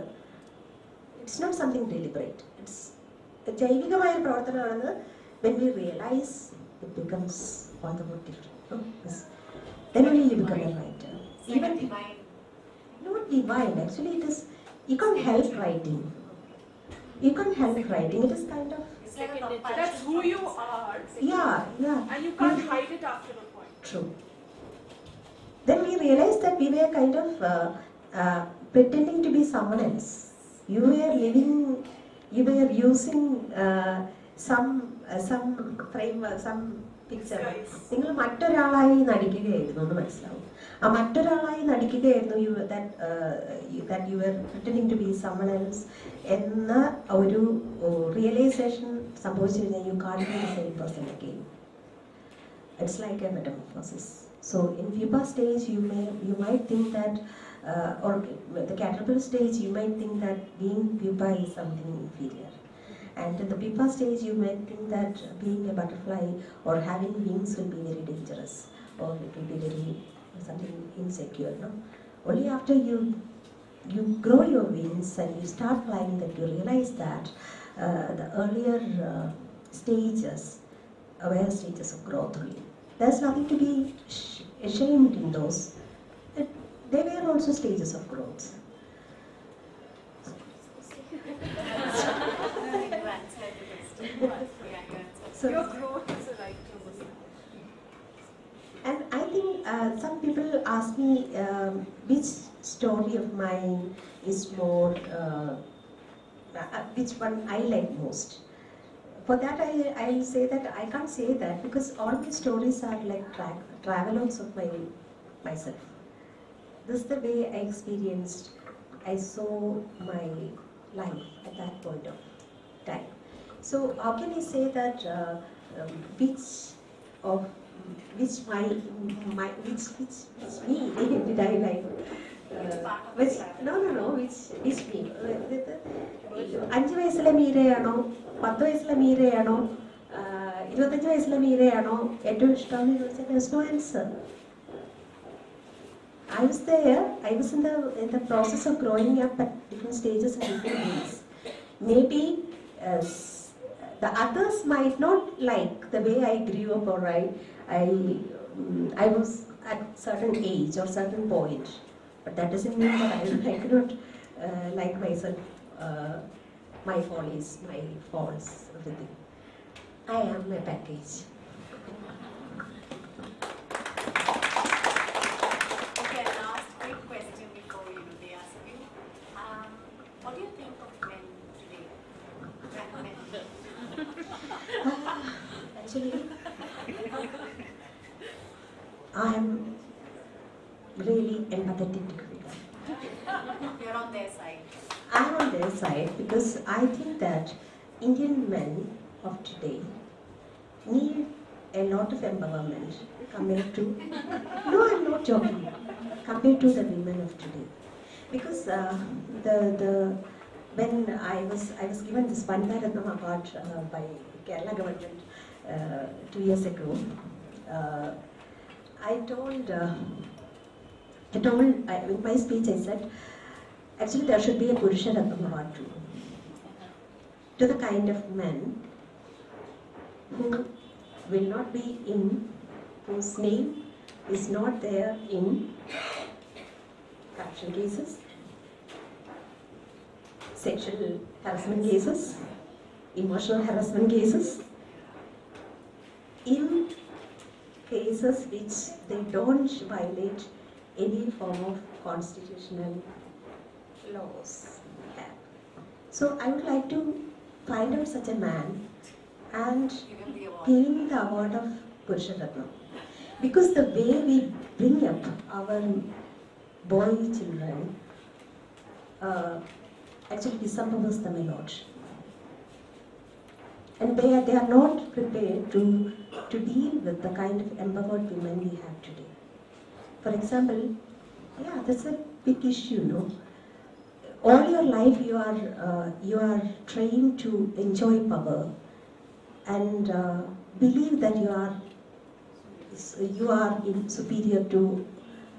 It's not something deliberate. It's a ജൈവികമായ ഒരു പ്രവർത്തനമാണെന്ന് when we realize it becomes all the more different. No? Then only you become a writer. Even divine. Not divine. Actually, it is. You can't help writing. You can't help writing. It is kind of. It's like a compulsion. That's who you are. Yeah. And you can't hide it after a point. True. Then we realized that we were kind of pretending to be someone else. You were living. You were using some framework, some picture. നിങ്ങൾ മറ്റൊരാളായി നടിക്കുകയായിരുന്നു എന്ന് മനസ്സിലാവും. ആ മറ്റൊരാളായി നടിക്കുകയായിരുന്നു that you were pretending to be someone else എന്ന ഒരു realization സംഭവിച്ചു കഴിഞ്ഞാൽ you can't be the same person again. It's like a metamorphosis. So in pupa stage you might think that or the caterpillar stage you might think that being pupa is something inferior. And in the pupa stage, you might think that being a butterfly or having wings will be very dangerous, or it will be very something insecure. No, only after you grow your wings and you start flying that you realize that the earlier stages were stages of growth. Really, there's nothing to be ashamed in those. They were also stages of growth. So, Your growth is a right to and I think some people ask me which story of mine is more, which one I like most. For that, I'll say that I can't say that because all my stories are like travelogues of myself. This is the way I experienced, I saw my life at that point of time. So how can I say that which me did I like? Which me? 5 വയസ്സിലെ മീരയാണോ 10 വയസ്സിലെ മീരയാണോ 25 വയസ്സിലെ മീരയാണോ ഏറ്റവും ഇഷ്ടമെന്ന് ചോദിച്ചാൽ there's no answer. I was there. I was in the process of growing up at different stages and different ways. Maybe the others might not like the way I grew up, or I was at certain age or certain point, but that doesn't mean that I cannot like myself, my follies, my faults, everything. I am a package. Okay, last quick question before they ask you. What do you think of men today? Men. Actually, I am really empathetic with them. You're on their side. I am on their side because I think that Indian men of today need a lot of empowerment compared to, no, I'm not joking, compared to the women of today. Because when I was given this Vandaratnam award by Kerala government 2 years ago, I told in my speech I said, actually there should be a Purusha Ratnam award too, to the kind of men who will not be in, whose name is not there in corruption cases, sexual harassment cases, emotional harassment cases, in cases which they don't violate any form of constitutional laws. So I would like to find out such a man and give him the award of Purusha Ratnam. Because the way we bring up our boy children actually disempowers them a lot. And they are not prepared to deal with the kind of empowered women we have today. For example, yeah, that's a big issue, no? All your life you are trained to enjoy power and believe that you are superior to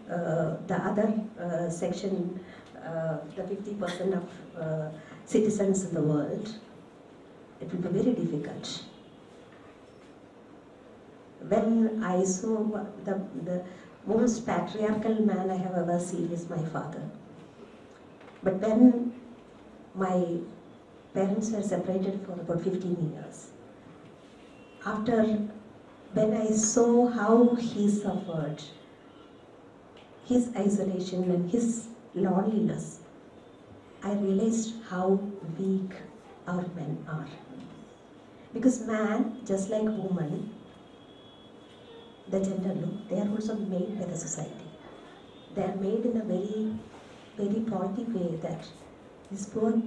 the other section, the 50% of citizens in the world. It will be very difficult. When I saw the most patriarchal man I have ever seen is my father. But when my parents were separated for about 15 years, when I saw how he suffered, his isolation and his loneliness, I realized how weak our men are. Because man, just like woman, the gender look, they are also made by the society. They are made in a very, very faulty way that these poor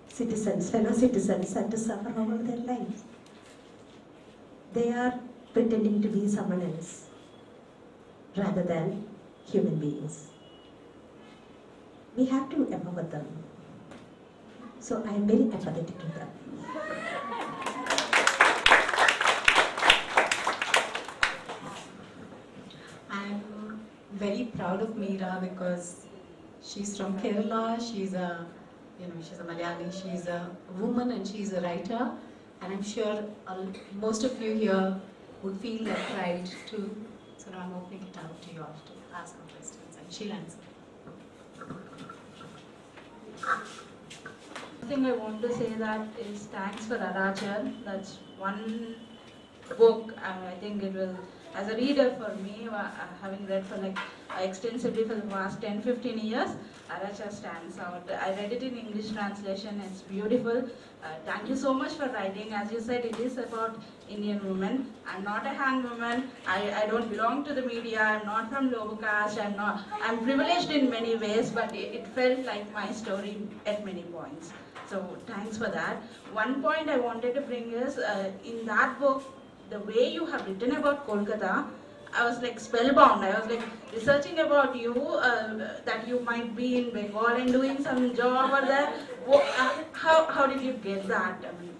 citizens, fellow citizens, have to suffer all their lives. They are pretending to be someone else rather than human beings. We have to empower them. So I am very empathetic to them. I'm very proud of Meera because she's from Kerala. She's a Malayali. She's a woman and she's a writer. And I'm sure most of you here would feel that pride too. So now I'm opening it out to you all to ask her questions and she'll answer. One thing I want to say that is thanks for Arachar. That's one book. I think it will, as a reader for me, having read for extensively for the past 10-15 years, Arachar stands out. I read it in English translation. It's beautiful. Thank you so much for writing. As you said, it is about Indian women. I'm not a hang woman. I don't belong to the media. I'm not from low caste. I'm privileged in many ways, but it felt like my story at many points. So thanks for that. One point I wanted to bring is, in that book, the way you have written about Kolkata, I was like spellbound. I was like researching about you, that you might be in Bengal and doing some job over there. How did you get that? I mean,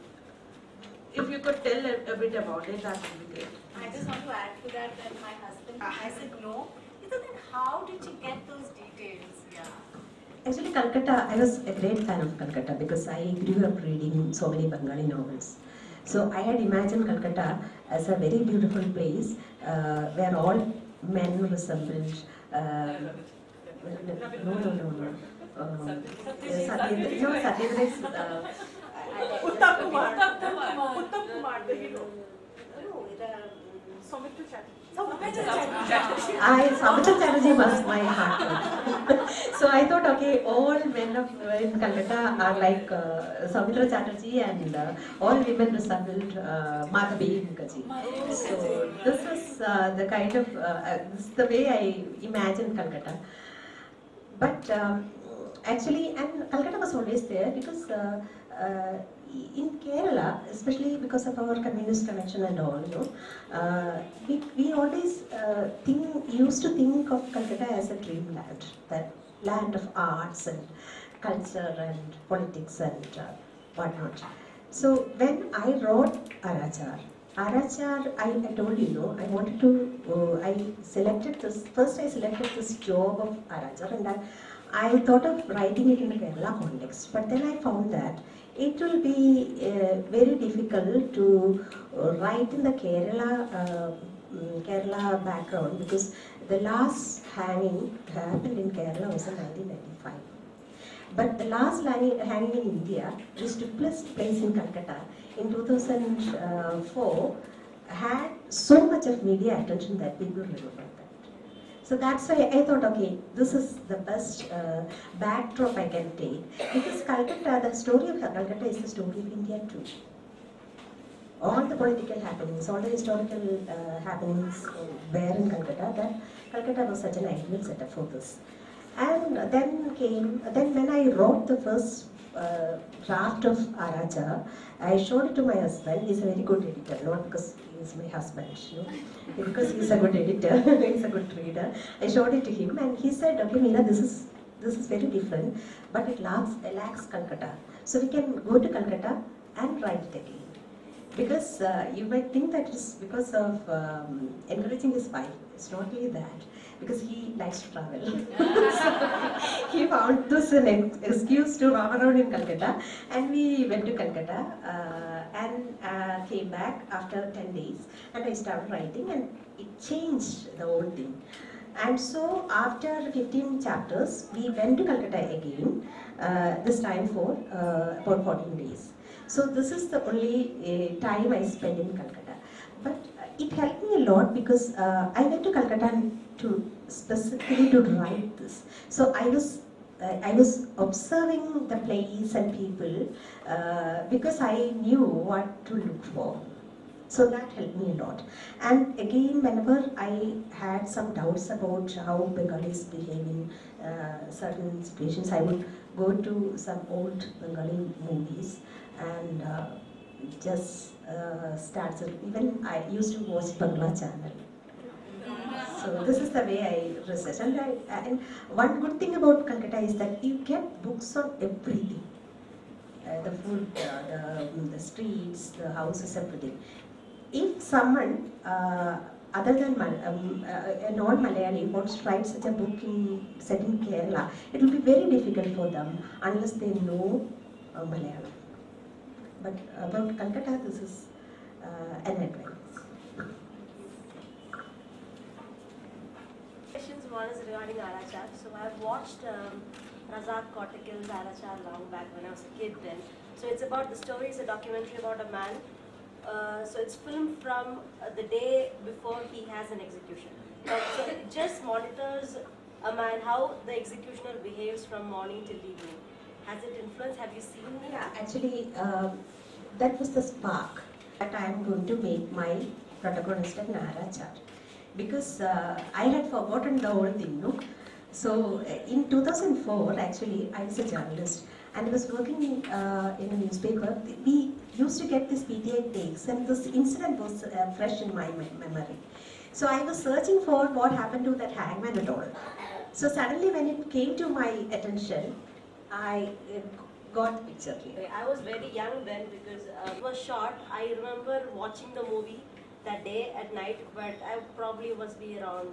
if you could tell a bit about it, that would be great. I just want to add to that my husband, I said no. He said, then how did you get those details? Yeah. Actually, Calcutta, I was a great fan of Calcutta because I grew up reading so many Bengali novels. So I had imagined Calcutta as a very beautiful place where all men resembled. No. Satyendra is. Uttam Kumar, the hero. Soumitra Chatterjee. Soumitra Chatterjee was my heart. So I thought, okay, all men in Calcutta are like Soumitra Chatterjee and all women resembled Madhavi Mukherjee. So this is the kind of, this is the way I imagine Calcutta. But actually, and Calcutta was always there because in Kerala, especially because of our communist connection and all, we always used to think of Calcutta as a dreamland, that land of arts and culture and politics and whatnot. So when I wrote Arachar, I told you, I wanted to, I selected this, first I selected this job of Arachar, and I thought of writing it in the Kerala context, but then I found that it will be very difficult to write in the Kerala background, because the last hanging happened in Kerala was in 1995. But the last hanging in India, which took place in Calcutta in 2004, had so much of media attention that people remember that. So that's why I thought, okay, this is the best backdrop I can take. Because Calcutta, the story of Calcutta is the story of India too. All the political happenings, all the historical happenings were in Calcutta. That Calcutta was such an ideal setup for this. And then when I wrote the first draft of Arachar, I showed it to my husband. He's a very good editor, not because he's my husband, because he's a good editor, he's a good reader. I showed it to him, and he said, okay, Meera, this is very different, but it lacks Calcutta. So we can go to Calcutta and write it again. Because you might think that it's because of encouraging his wife. It's not really that. Because he likes to travel. So he found this an excuse to roam around in Calcutta, and we went to Calcutta and came back after 10 days, and I started writing, and it changed the whole thing. And so after 15 chapters, we went to Calcutta again, this time for about 14 days. So this is the only time I spent in Calcutta. But it helped me a lot, because I went to Calcutta specifically to write this. So I was observing the place and people because I knew what to look for. So that helped me a lot. And again, whenever I had some doubts about how Bengalis behave in certain situations, I would go to some old Bengali movies and just start. Even I used to watch Bangla channel. So this is the way I research. And one good thing about Calcutta is that you get books on everything. The food, the streets, the houses, everything. If someone other than a non-Malayali wants to write such a book set in Kerala, it will be very difficult for them unless they know Malayalam. But about Calcutta, this is an advance. One is regarding Arachar. So I've watched Razak Kotikil's Arachar long back when I was a kid then. So it's about, the story is a documentary about a man. So it's filmed from the day before he has an execution. So it just monitors a man, how the executioner behaves from morning till evening. Has it influenced? Have you seen it? Yeah, actually, that was the spark that I am going to make my protagonist in Arachar. Because I had forgotten the whole thing, no? So in 2004, actually, I was a journalist and I was working in a newspaper. We used to get these PTI takes, and this incident was fresh in my memory. So I was searching for what happened to that hangman at all. So suddenly when it came to my attention, I got the picture here. I was very young then because it was short. I remember watching the movie that day at night, but I probably must be around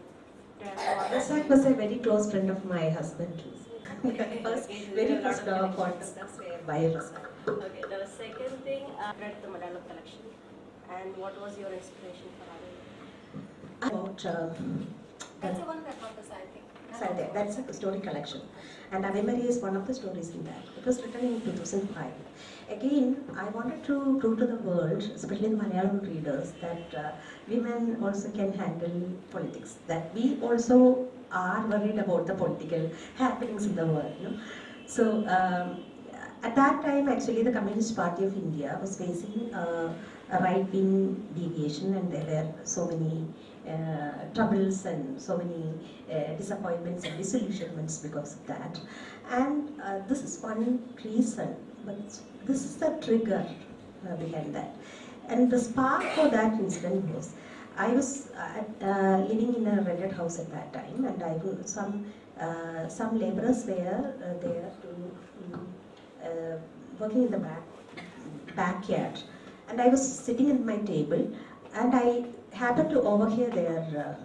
10 or Razak was a very close friend of my husband too. Very first podcast by Razak. Okay, the second thing, I read the Malayalam collection, and what was your inspiration for having it? About That's the one that was, I think. that's a story collection, and Ave Maria is one of the stories in that. It was written in 2005. Again, I wanted to prove to the world, especially the Malayalam readers, that women also can handle politics, that we also are worried about the political happenings in the world. So at that time, actually, the Communist Party of India was facing a right-wing deviation, and there were so many troubles and so many disappointments and disillusionments because of that. And this is one reason but this is the trigger behind that. And the spark for that incident was, I was living in a rented house at that time, and some laborers were there to working in the backyard, and I was sitting at my table, and I happened to overhear their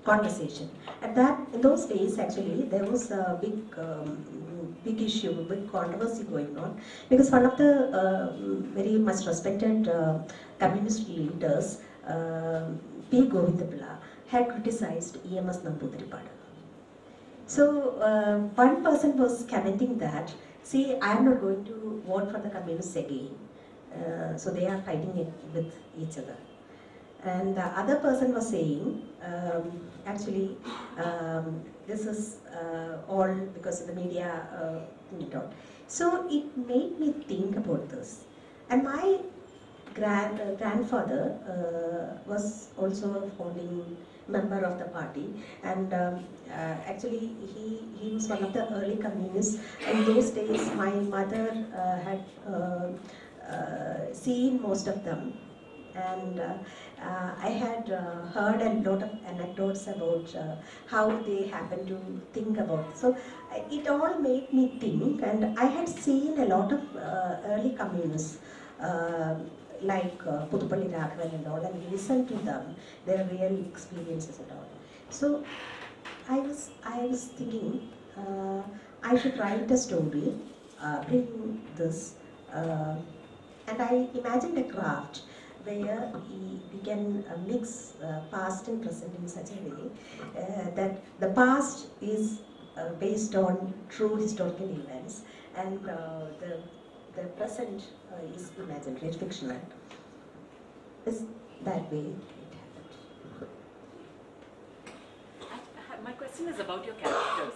conversation. In those days, actually, there was a big issue, big controversy going on, because one of the very much respected communist leaders, P. Govindapilla, had criticized EMS Namboodiripadu. So one person was commenting that, see, I am not going to vote for the communists again. So they are fighting it with each other. And the other person was saying, actually, this is all because of the media. So it made me think about this. And my grandfather was also a founding member of the party, and actually he was one of the early communists. In those days, my mother had seen most of them, and I had heard a lot of anecdotes about how they happened to think about it. So it all made me think, and I had seen a lot of early communists like Puthupalli Raghavan and all, and listened to them, their real experiences and all. So I was thinking I should write a story, bring this, and I imagined a craft where we can mix past and present in such a way that the past is based on true historical events, and the present is imaginary, it's fictional. It's that way it happened. My question is about your characters.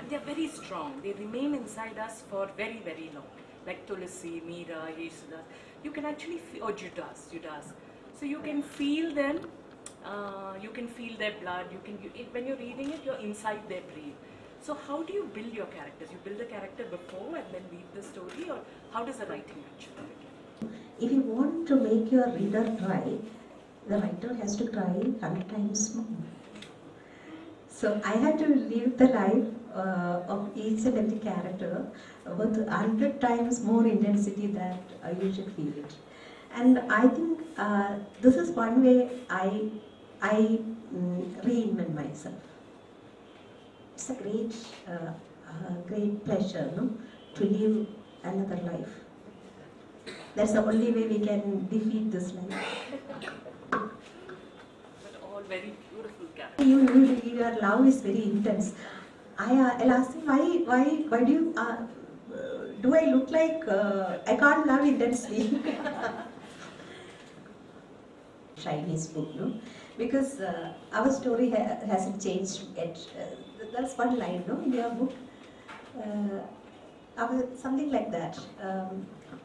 They're very strong. They remain inside us for very, very long. Like Tulasi, Meera, Yesudas. You can actually feel, or Judas. So you can feel them. You can feel their blood. When you're reading it, you're inside their brain. So how do you build your characters? You build a character before and then read the story, or how does the writing actually begin? If you want to make your reader cry, the writer has to cry 100 times more. So I had to live the life of each and every character with 100 times more intensity that you should feel it. And I think this is one way I reinvent myself. It's a great pleasure, no, to live another life. That's the only way we can defeat this life. But all very beautiful characters. Your love is very intense. I'll ask him, why do you, do I look like I can't love intensely? Shinie's book, no? Because our story hasn't changed yet. That's one line, no, in your book. Something like that.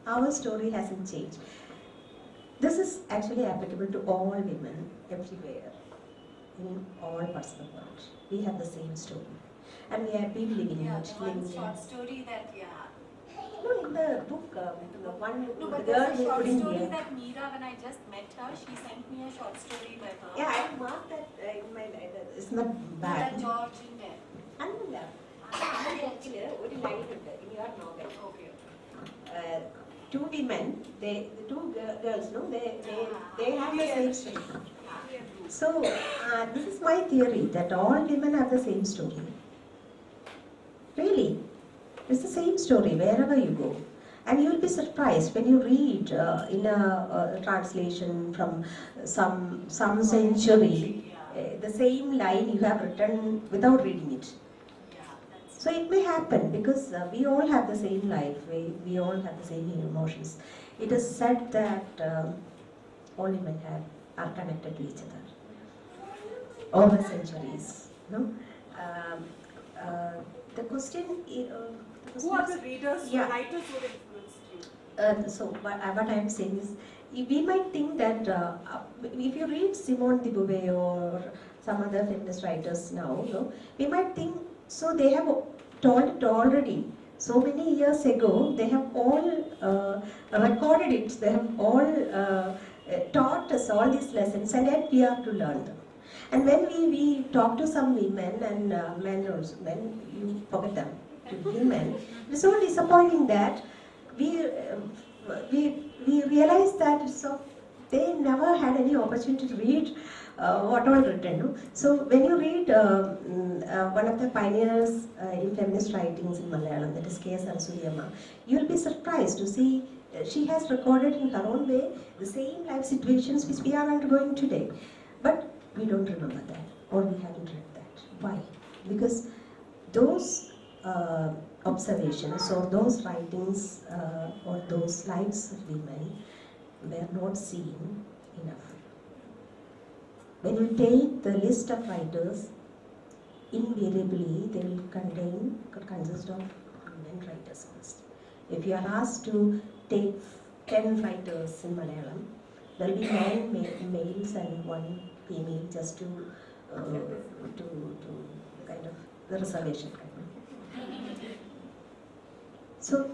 Our story hasn't changed. This is actually applicable to all women everywhere, in all parts of the world. We have the same story, and we have been living in it. One short story that, No, in the book, the one. No, but the there's girl a who short couldn't story hear. that Meera, when I just met her, she sent me a short story by her. Yeah, I marked that in my letter. It's not That bad. George in there. അല്ല അതിൽ ഒരു line ഉണ്ട് in your novel. Okay. Two women, two girls, no, they have the same story. So this is my theory that all women have the same story. Really, it's the same story wherever you go, and you will be surprised when you read in a translation from some century the same line you have written without reading it. So it may happen because we all have the same life, we all have the same emotions. It is said that all women are connected to each other over centuries. No? The question is... Who are the readers, Yeah. the writers who influenced you? So what I am saying is, we might think that if you read Simone de Beauvoir or some other feminist writers now, no, we might think, so they have told it already. So many years ago, they have all recorded it, they have all taught us all these lessons, and yet we have to learn them. And when we talk to some women and men also, men, you forget them, to women, it's so disappointing that we, we realize that so they never had any opportunity to read what all written. No? So when you read one of the pioneers in feminist writings in Malayalam, that is K. Saraswati, you will be surprised to see she has recorded in her own way the same life situations which we are undergoing today. But we don't remember that, or we haven't read that. Why? Because those observations or those writings or those lives of women were not seen enough. When you take the list of writers, invariably they will consist of women writers first. If you are asked to take 10 writers in Malayalam, there will be 9 males and 1 female, just to kind of the reservation kind of. So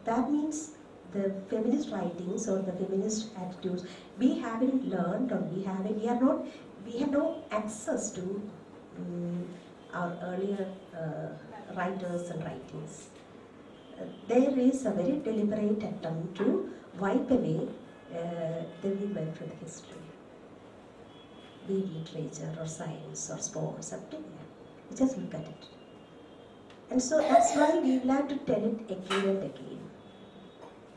that means the feminist writings or the feminist attitudes we haven't learned, or we have no access to our earlier writers and writings. There is a very deliberate attempt to wipe away the women from the history, be it literature or science or sports, up to there. Just look at it. And so that's why we will have to tell it again and again.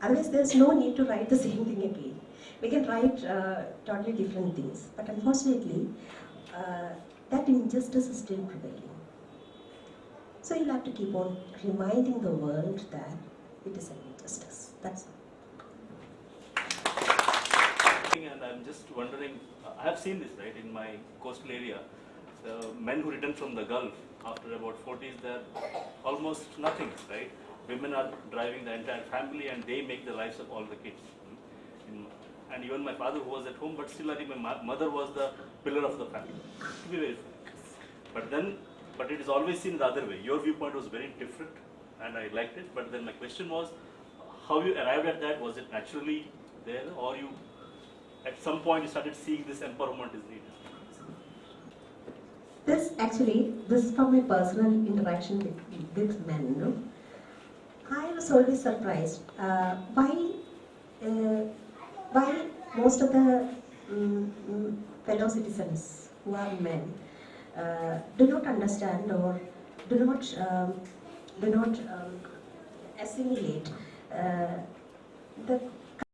Otherwise, there's no need to write the same thing again. We can write totally different things, but unfortunately, that injustice is still prevailing. So you'll have to keep on reminding the world that it is an injustice. That's all. And I'm just wondering, I have seen this, right, in my coastal area. The men who return from the Gulf after about 40s, they're almost nothing, right? Women are driving the entire family and they make the lives of all the kids. And even my father, who was at home, but still I think my mother was the pillar of the family, to be very frank. But it is always seen the other way. Your viewpoint was very different and I liked it, but then my question was, how you arrived at that? Was it naturally there, or you at some point you started seeing this empowerment is needed? This is from my personal interaction with men. No? I was always surprised why most of the fellow citizens who are men do not understand or do not assimilate the